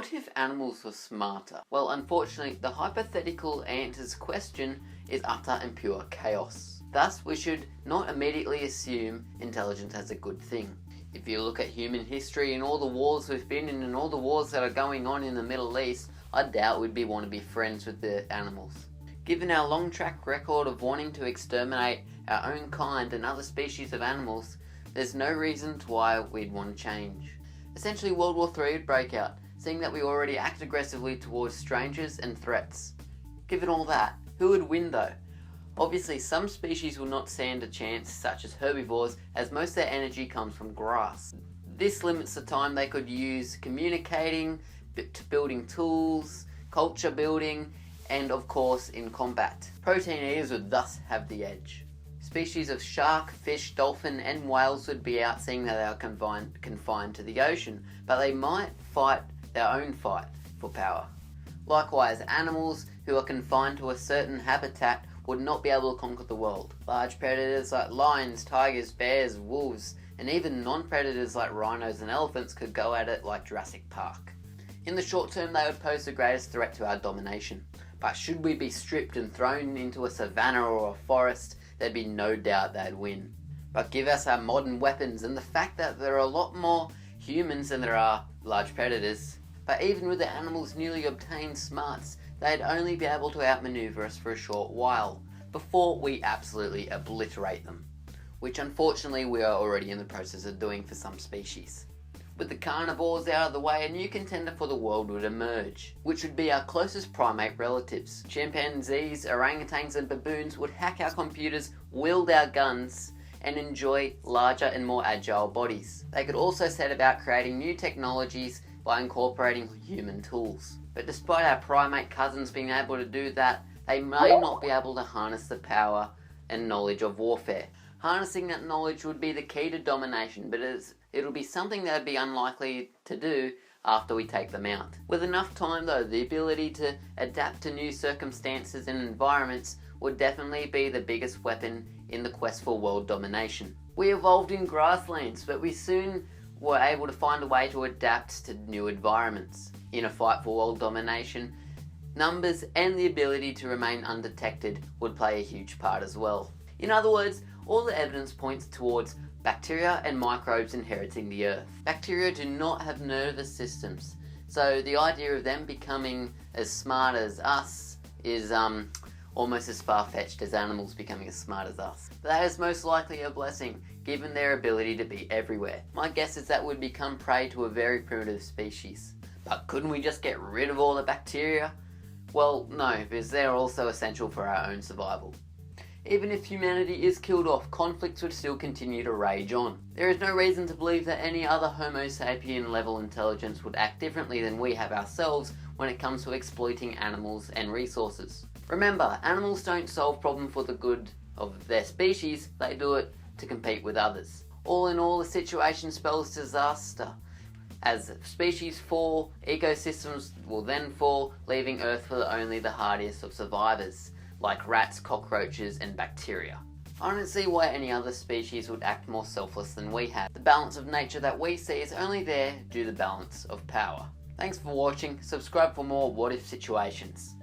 What if animals were smarter? Well, unfortunately, the hypothetical answer's question is utter and pure chaos. Thus, we should not immediately assume intelligence as a good thing. If you look at human history and all the wars we've been in and all the wars that are going on in the Middle East, I doubt we'd want to be friends with the animals. Given our long track record of wanting to exterminate our own kind and other species of animals, there's no reason why we'd want to change. Essentially, World War III would break out, seeing that we already act aggressively towards strangers and threats. Given all that, who would win though? Obviously, some species will not stand a chance, such as herbivores, as most of their energy comes from grass. This limits the time they could use communicating, to building tools, culture building, and of course in combat. Protein eaters would thus have the edge. Species of shark, fish, dolphin and whales would be out, seeing that they are confined to the ocean, but they might fight their own fight for power. Likewise, animals who are confined to a certain habitat would not be able to conquer the world. Large predators like lions, tigers, bears, wolves, and even non-predators like rhinos and elephants could go at it like Jurassic Park. In the short term, they would pose the greatest threat to our domination. But should we be stripped and thrown into a savanna or a forest, there'd be no doubt they'd win. But give us our modern weapons and the fact that there are a lot more humans than there are large predators. But even with the animals' newly obtained smarts, they'd only be able to outmaneuver us for a short while, before we absolutely obliterate them, which unfortunately we are already in the process of doing for some species. With the carnivores out of the way, a new contender for the world would emerge, which would be our closest primate relatives. Chimpanzees, orangutans and baboons would hack our computers, wield our guns, and enjoy larger and more agile bodies. They could also set about creating new technologies by incorporating human tools. But despite our primate cousins being able to do that, they may not be able to harness the power and knowledge of warfare. Harnessing that knowledge would be the key to domination, but it'll be something that would be unlikely to do after we take them out. With enough time though, the ability to adapt to new circumstances and environments would definitely be the biggest weapon in the quest for world domination. We evolved in grasslands, but we soon were able to find a way to adapt to new environments. In a fight for world domination, numbers and the ability to remain undetected would play a huge part as well. In other words, all the evidence points towards bacteria and microbes inheriting the earth. Bacteria do not have nervous systems, so the idea of them becoming as smart as us is almost as far-fetched as animals becoming as smart as us. But that is most likely a blessing, given their ability to be everywhere. My guess is that would become prey to a very primitive species. But couldn't we just get rid of all the bacteria? Well, no, because they're also essential for our own survival. Even if humanity is killed off, conflicts would still continue to rage on. There is no reason to believe that any other Homo sapien level intelligence would act differently than we have ourselves when it comes to exploiting animals and resources. Remember, animals don't solve problems for the good of their species, they do it to compete with others. All in all, the situation spells disaster. As species fall, ecosystems will then fall, leaving Earth for only the hardiest of survivors, like rats, cockroaches and bacteria. I don't see why any other species would act more selfless than we have. The balance of nature that we see is only there due to the balance of power. Thanks for watching, subscribe for more what if situations.